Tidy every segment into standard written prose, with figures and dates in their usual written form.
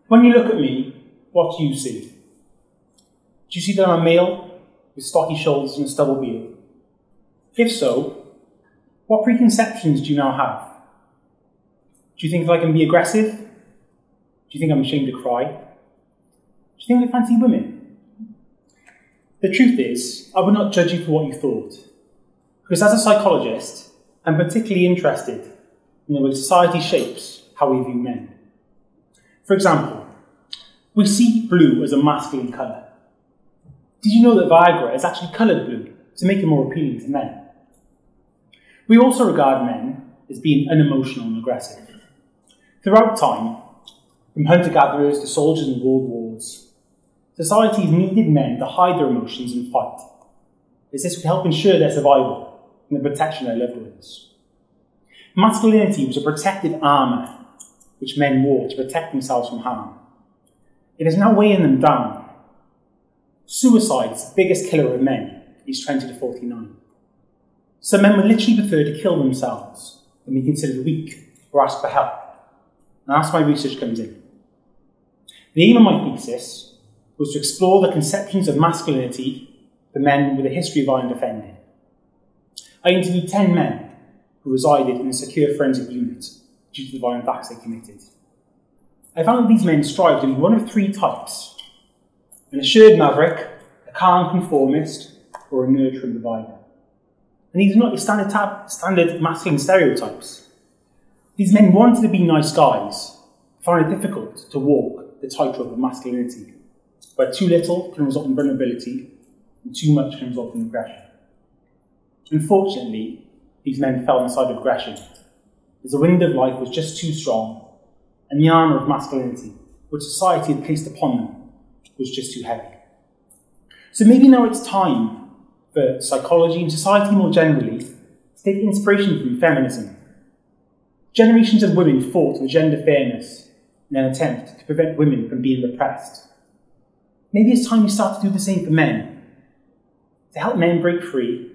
When you look at me, what do you see? Do you see that I'm a male with stocky shoulders and a stubble beard? If so, what preconceptions do you now have? Do you think that I can be aggressive? Do you think I'm ashamed to cry? Do you think I fancy women? The truth is, I would not judge you for what you thought, because as a psychologist, I'm particularly interested in the way society shapes how we view men. For example, we see blue as a masculine colour. Did you know that Viagra is actually coloured blue to make it more appealing to men? We also regard men as being unemotional and aggressive. Throughout time, from hunter-gatherers to soldiers in world wars, societies needed men to hide their emotions and fight, as this would help ensure their survival and the protection of their loved ones. Masculinity was a protective armour which men wore to protect themselves from harm. It is now weighing them down. Suicide is the biggest killer of men, aged 20 to 49. Some men would literally prefer to kill themselves than be considered weak or ask for help. And that's why research comes in. The aim of my thesis was to explore the conceptions of masculinity for men with a history of violent offending. I interviewed 10 men who resided in a secure forensic unit due to the violent acts they committed. I found that these men strived to be one of three types: an assured maverick, a calm conformist, or a nurturing divider. And these are not your standard masculine stereotypes. These men wanted to be nice guys, but found it difficult to walk the tightrope of masculinity, where too little can result in vulnerability, and too much can result in aggression. Unfortunately, these men fell on the side of aggression, as the wind of life was just too strong, and the armour of masculinity, which society had placed upon them, was just too heavy. So maybe now it's time for psychology and society more generally to take inspiration from feminism. Generations of women fought for gender fairness in an attempt to prevent women from being repressed. Maybe it's time we start to do the same for men, to help men break free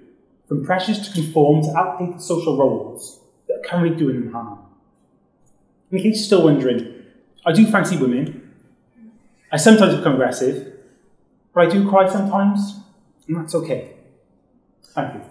from pressures to conform to outdated social roles that are currently doing them harm. In case you're still wondering, I do fancy women. I sometimes become aggressive, but I do cry sometimes, and that's okay. Thank you.